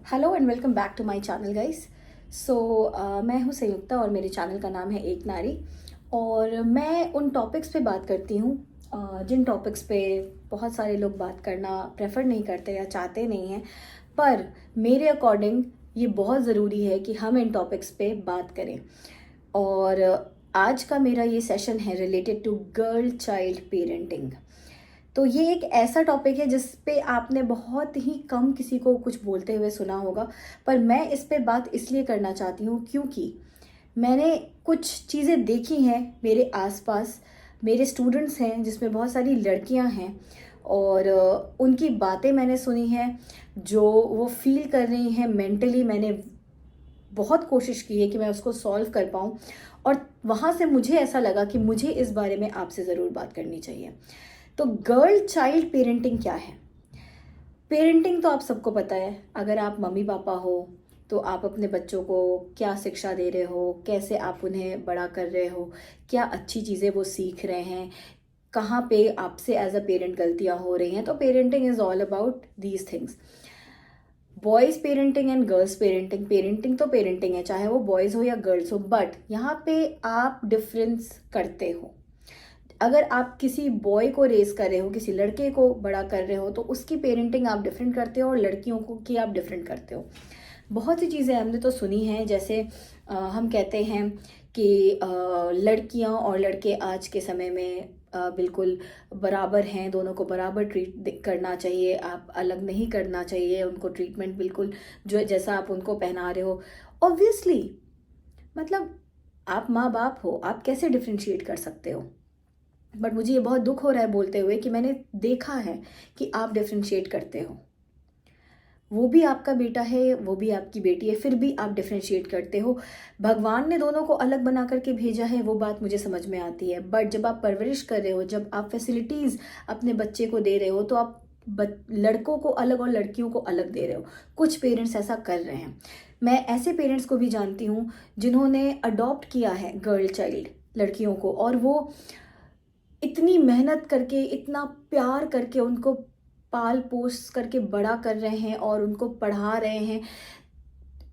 Hello and welcome back to my channel guys. So मैं हूँ संयुक्ता और मेरे चैनल का नाम है एक नारी। और मैं उन टॉपिक्स पे बात करती हूँ जिन टॉपिक्स पे बहुत सारे लोग बात करना प्रेफर नहीं करते या चाहते नहीं हैं, पर मेरे अकॉर्डिंग ये बहुत ज़रूरी है कि हम इन टॉपिक्स पे बात करें। और आज का मेरा ये सेशन है related to girl child parenting. तो ये एक ऐसा टॉपिक है जिस पे आपने बहुत ही कम किसी को कुछ बोलते हुए सुना होगा, पर मैं इस पे बात इसलिए करना चाहती हूँ क्योंकि मैंने कुछ चीज़ें देखी हैं मेरे आसपास। मेरे स्टूडेंट्स हैं जिसमें बहुत सारी लड़कियां हैं और उनकी बातें मैंने सुनी हैं जो वो फील कर रही हैं मेंटली। मैंने बहुत कोशिश की है कि मैं उसको सॉल्व कर पाऊँ और वहाँ से मुझे ऐसा लगा कि मुझे इस बारे में आपसे ज़रूर बात करनी चाहिए। तो गर्ल चाइल्ड पेरेंटिंग क्या है? पेरेंटिंग तो आप सबको पता है। अगर आप मम्मी पापा हो तो आप अपने बच्चों को क्या शिक्षा दे रहे हो, कैसे आप उन्हें बड़ा कर रहे हो, क्या अच्छी चीज़ें वो सीख रहे हैं, कहाँ पे आपसे एज अ पेरेंट गलतियाँ हो रही हैं। तो parenting is all about these things. Boys parenting and girls parenting, parenting तो पेरेंटिंग है, चाहे वो बॉयज़ हो या गर्ल्स हो, बट यहाँ पे आप डिफरेंस करते हो। अगर आप किसी बॉय को रेस कर रहे हो, किसी लड़के को बड़ा कर रहे हो, तो उसकी पेरेंटिंग आप डिफरेंट करते हो और लड़कियों को की आप डिफरेंट करते हो। बहुत सी चीज़ें हमने तो सुनी हैं, जैसे हम कहते हैं कि लड़कियां और लड़के आज के समय में बिल्कुल बराबर हैं, दोनों को बराबर ट्रीट करना चाहिए, आप अलग नहीं करना चाहिए उनको। ट्रीटमेंट बिल्कुल जो जैसा आप उनको पहना रहे हो, ऑब्वियसली मतलब आप माँ बाप हो, आप कैसे डिफ्रेंशिएट कर सकते हो। बट मुझे ये बहुत दुख हो रहा है बोलते हुए कि मैंने देखा है कि आप डिफ्रेंशिएट करते हो। वो भी आपका बेटा है, वो भी आपकी बेटी है, फिर भी आप डिफ्रेंशिएट करते हो। भगवान ने दोनों को अलग बना करके भेजा है, वो बात मुझे समझ में आती है, बट जब आप परवरिश कर रहे हो, जब आप फैसिलिटीज़ अपने बच्चे को दे रहे हो, तो आप लड़कों को अलग और लड़कियों को अलग दे रहे हो। कुछ पेरेंट्स ऐसा कर रहे हैं। मैं ऐसे पेरेंट्स को भी जानती हूँ जिन्होंने अडॉप्ट किया है गर्ल चाइल्ड लड़कियों को, और वो इतनी मेहनत करके, इतना प्यार करके उनको पाल पोस करके बड़ा कर रहे हैं और उनको पढ़ा रहे हैं।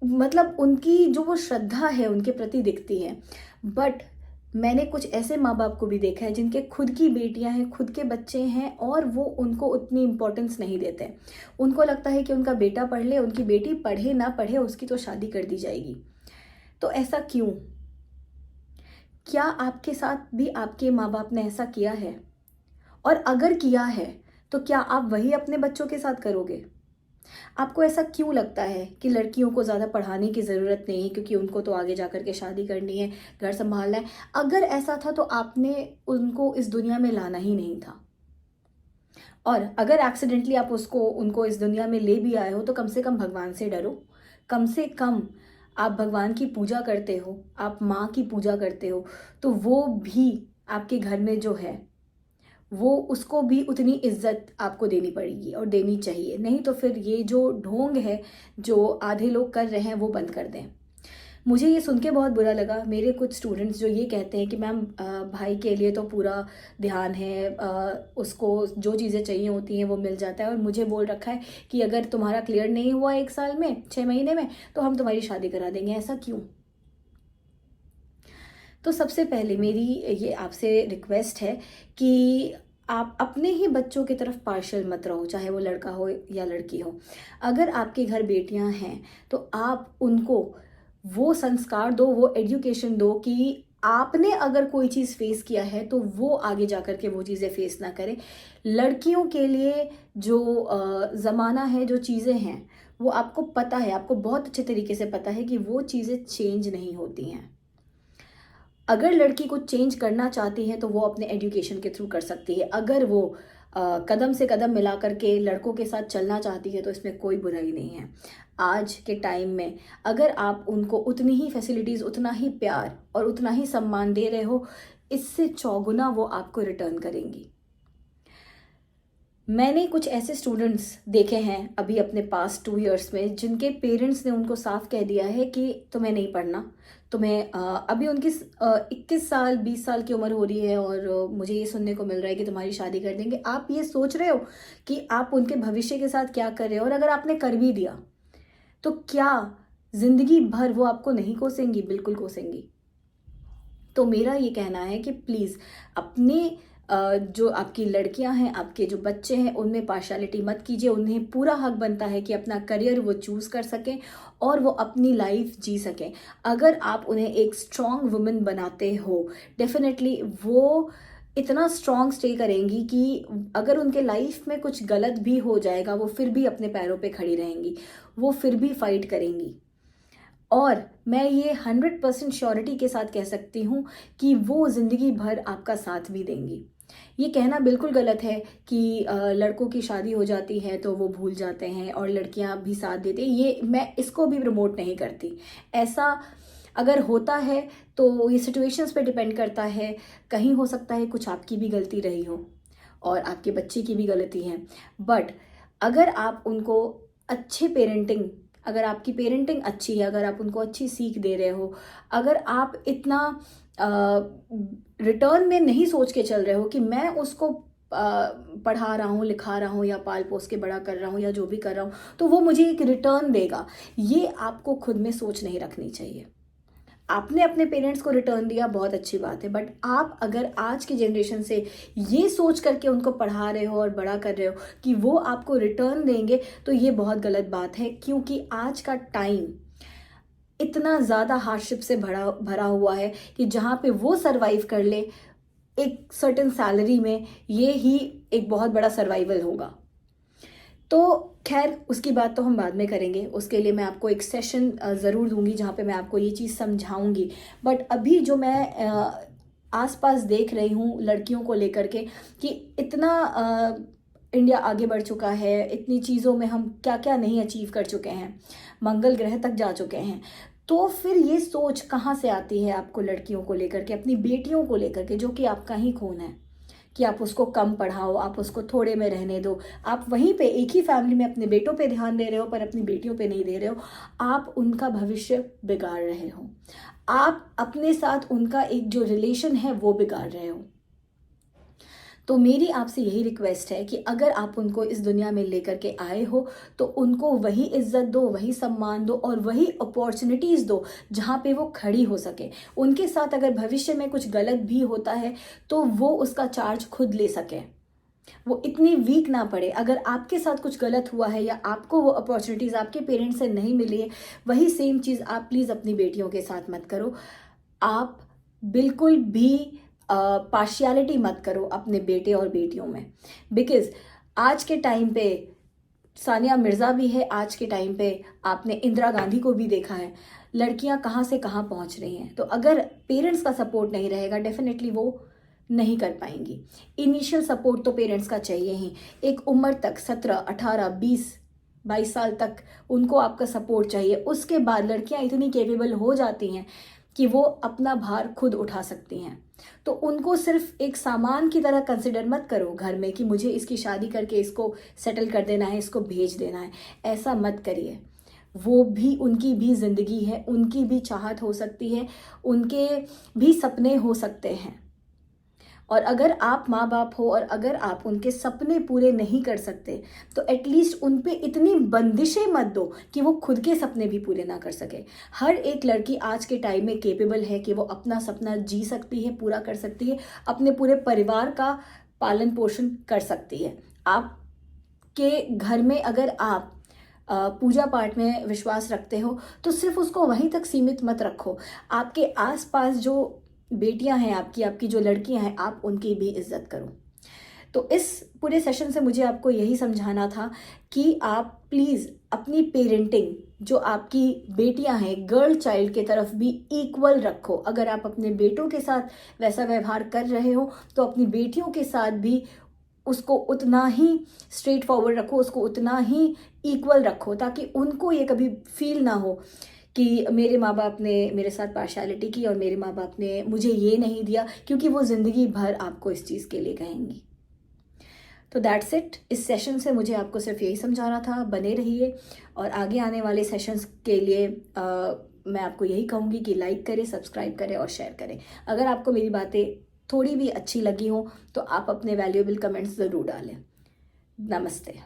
मतलब उनकी जो वो श्रद्धा है उनके प्रति दिखती है। बट मैंने कुछ ऐसे माँ बाप को भी देखा है जिनके खुद की बेटियां हैं, खुद के बच्चे हैं, और वो उनको उतनी इम्पोर्टेंस नहीं देते। उनको लगता है कि उनका बेटा पढ़ ले, उनकी बेटी पढ़े ना पढ़े उसकी तो शादी कर दी जाएगी। तो ऐसा क्यों? क्या आपके साथ भी आपके माँ बाप ने ऐसा किया है? और अगर किया है तो क्या आप वही अपने बच्चों के साथ करोगे? आपको ऐसा क्यों लगता है कि लड़कियों को ज़्यादा पढ़ाने की ज़रूरत नहीं है क्योंकि उनको तो आगे जा कर के शादी करनी है, घर संभालना है? अगर ऐसा था तो आपने उनको इस दुनिया में लाना ही नहीं था। और अगर एक्सीडेंटली आप उसको उनको इस दुनिया में ले भी आए हो तो कम से कम भगवान से डरो। कम से कम आप भगवान की पूजा करते हो, आप माँ की पूजा करते हो, तो वो भी आपके घर में जो है वो उसको भी उतनी इज्जत आपको देनी पड़ेगी और देनी चाहिए। नहीं तो फिर ये जो ढोंग है जो आधे लोग कर रहे हैं वो बंद कर दें। मुझे ये सुन के बहुत बुरा लगा, मेरे कुछ स्टूडेंट्स जो ये कहते हैं कि मैम भाई के लिए तो पूरा ध्यान है, उसको जो चीज़ें चाहिए होती हैं वो मिल जाता है, और मुझे बोल रखा है कि अगर तुम्हारा क्लियर नहीं हुआ 1 साल में, 6 महीने में, तो हम तुम्हारी शादी करा देंगे। ऐसा क्यों? तो सबसे पहले मेरी ये आपसे रिक्वेस्ट है कि आप अपने ही बच्चों की तरफ पार्शियल मत रहो, चाहे वो लड़का हो या लड़की हो। अगर आपके घर बेटियां हैं तो आप उनको वो संस्कार दो, वो एजुकेशन दो कि आपने अगर कोई चीज़ फेस किया है तो वो आगे जा कर के वो चीज़ें फेस ना करें। लड़कियों के लिए जो ज़माना है, जो चीज़ें हैं, वो आपको पता है, आपको बहुत अच्छे तरीके से पता है कि वो चीज़ें चेंज नहीं होती हैं। अगर लड़की कुछ चेंज करना चाहती है तो वो अपने एजुकेशन के थ्रू कर सकती है। अगर वो कदम से कदम मिला करके लड़कों के साथ चलना चाहती है तो इसमें कोई बुराई नहीं है। आज के टाइम में अगर आप उनको उतनी ही फैसिलिटीज़, उतना ही प्यार और उतना ही सम्मान दे रहे हो, इससे चौगुना वो आपको रिटर्न करेंगी। मैंने कुछ ऐसे स्टूडेंट्स देखे हैं अभी अपने पास 2 इयर्स में जिनके पेरेंट्स ने उनको साफ कह दिया है कि तुम्हें नहीं पढ़ना। तुम्हें अभी उनकी 21 साल 20 साल की उम्र हो रही है और मुझे ये सुनने को मिल रहा है कि तुम्हारी शादी कर देंगे। आप ये सोच रहे हो कि आप उनके भविष्य के साथ क्या कर रहे हो? और अगर आपने कर भी दिया तो क्या ज़िंदगी भर वो आपको नहीं कोसेंगी? बिल्कुल कोसेंगी। तो मेरा ये कहना है कि प्लीज़ अपने जो आपकी लड़कियां हैं, आपके जो बच्चे हैं, उनमें पार्शियलिटी मत कीजिए। उन्हें पूरा हक बनता है कि अपना करियर वो चूज़ कर सकें और वो अपनी लाइफ जी सकें। अगर आप उन्हें एक स्ट्रॉन्ग वुमेन बनाते हो, डेफिनेटली वो इतना स्ट्रॉन्ग स्टे करेंगी कि अगर उनके लाइफ में कुछ गलत भी हो जाएगा, वो फिर भी अपने पैरों पे खड़ी रहेंगी, वो फिर भी फाइट करेंगी। और मैं ये 100% श्योरिटी के साथ कह सकती हूँ कि वो ज़िंदगी भर आपका साथ भी देंगी। ये कहना बिल्कुल गलत है कि लड़कों की शादी हो जाती है तो वो भूल जाते हैं और लड़कियां भी साथ देती हैं। ये मैं इसको भी प्रमोट नहीं करती। ऐसा अगर होता है तो ये सिचुएशंस पे डिपेंड करता है। कहीं हो सकता है कुछ आपकी भी गलती रही हो और आपके बच्चे की भी गलती है। बट अगर आप उनको अच्छे पेरेंटिंग अगर आपकी पेरेंटिंग अच्छी है, अगर आप उनको अच्छी सीख दे रहे हो, अगर आप इतना रिटर्न में नहीं सोच के चल रहे हो कि मैं उसको पढ़ा रहा हूँ, लिखा रहा हूँ या पाल पोस के बड़ा कर रहा हूँ या जो भी कर रहा हूँ तो वो मुझे एक रिटर्न देगा, ये आपको खुद में सोच नहीं रखनी चाहिए। आपने अपने पेरेंट्स को रिटर्न दिया, बहुत अच्छी बात है, बट आप अगर आज की जनरेशन से ये सोच करके उनको पढ़ा रहे हो और बड़ा कर रहे हो कि वो आपको रिटर्न देंगे, तो ये बहुत गलत बात है। क्योंकि आज का टाइम इतना ज़्यादा हार्डशिप से भरा भरा हुआ है कि जहाँ पे वो सरवाइव कर ले एक सर्टेन सैलरी में, ये ही एक बहुत बड़ा सर्वाइवल होगा। तो खैर उसकी बात तो हम बाद में करेंगे, उसके लिए मैं आपको एक सेशन ज़रूर दूंगी जहाँ पे मैं आपको ये चीज़ समझाऊंगी। बट अभी जो मैं आसपास देख रही हूँ लड़कियों को लेकर के कि इतना इंडिया आगे बढ़ चुका है, इतनी चीज़ों में हम क्या क्या नहीं अचीव कर चुके हैं, मंगल ग्रह तक जा चुके हैं। तो फिर ये सोच कहाँ से आती है आपको लड़कियों को लेकर के, अपनी बेटियों को लेकर के, जो कि आपका ही खून है, कि आप उसको कम पढ़ाओ, आप उसको थोड़े में रहने दो। आप वहीं पे एक ही फैमिली में अपने बेटों पे ध्यान दे रहे हो पर अपनी बेटियों पे नहीं दे रहे हो। आप उनका भविष्य बिगाड़ रहे हो, आप अपने साथ उनका एक जो रिलेशन है वो बिगाड़ रहे हो। तो मेरी आपसे यही रिक्वेस्ट है कि अगर आप उनको इस दुनिया में लेकर के आए हो तो उनको वही इज्जत दो, वही सम्मान दो और वही अपॉर्चुनिटीज़ दो जहाँ पे वो खड़ी हो सके। उनके साथ अगर भविष्य में कुछ गलत भी होता है तो वो उसका चार्ज खुद ले सके, वो इतनी वीक ना पड़े। अगर आपके साथ कुछ गलत हुआ है या आपको वो अपॉर्चुनिटीज़ आपके पेरेंट्स से नहीं मिली है, वही सेम चीज़ आप प्लीज़ अपनी बेटियों के साथ मत करो। आप बिल्कुल भी पार्शियलिटी मत करो अपने बेटे और बेटियों में। बिकॉज आज के टाइम पे सानिया मिर्ज़ा भी है, आज के टाइम पे आपने इंदिरा गांधी को भी देखा है, लड़कियां कहाँ से कहाँ पहुँच रही हैं। तो अगर पेरेंट्स का सपोर्ट नहीं रहेगा डेफिनेटली वो नहीं कर पाएंगी। इनिशियल सपोर्ट तो पेरेंट्स का चाहिए ही। एक उम्र तक 17, 18, 20, 22 साल तक उनको आपका सपोर्ट चाहिए। उसके बाद लड़कियां इतनी केपेबल हो जाती हैं कि वो अपना भार खुद उठा सकती हैं। तो उनको सिर्फ एक सामान की तरह कंसिडर मत करो घर में कि मुझे इसकी शादी करके इसको सेटल कर देना है, इसको भेज देना है। ऐसा मत करिए। वो भी, उनकी भी ज़िंदगी है, उनकी भी चाहत हो सकती है, उनके भी सपने हो सकते हैं। और अगर आप माँ बाप हो और अगर आप उनके सपने पूरे नहीं कर सकते तो एटलीस्ट उन पे इतनी बंदिशें मत दो कि वो खुद के सपने भी पूरे ना कर सके। हर एक लड़की आज के टाइम में केपेबल है कि वो अपना सपना जी सकती है, पूरा कर सकती है, अपने पूरे परिवार का पालन पोषण कर सकती है। आपके घर में अगर आप पूजा पाठ में विश्वास रखते हो तो सिर्फ उसको वहीं तक सीमित मत रखो। आपके आसपास जो बेटियां हैं आपकी, आपकी जो लड़कियां हैं, आप उनकी भी इज्जत करो। तो इस पूरे सेशन से मुझे आपको यही समझाना था कि आप प्लीज़ अपनी पेरेंटिंग, जो आपकी बेटियां हैं, गर्ल चाइल्ड के तरफ भी इक्वल रखो। अगर आप अपने बेटों के साथ वैसा व्यवहार कर रहे हो तो अपनी बेटियों के साथ भी उसको उतना ही स्ट्रेट फॉरवर्ड रखो, उसको उतना ही इक्वल रखो, ताकि उनको ये कभी फील ना हो कि मेरे माँ बाप ने मेरे साथ पार्शियलिटी की और मेरे माँ बाप ने मुझे ये नहीं दिया, क्योंकि वो ज़िंदगी भर आपको इस चीज़ के लिए कहेंगी। तो दैट्स इट। इस सेशन से मुझे आपको सिर्फ यही समझाना था। बने रहिए और आगे आने वाले सेशंस के लिए मैं आपको यही कहूँगी कि लाइक करें, सब्सक्राइब करें और शेयर करें। अगर आपको मेरी बातें थोड़ी भी अच्छी लगी हो तो आप अपने वैल्यूएबल कमेंट्स ज़रूर डालें। नमस्ते।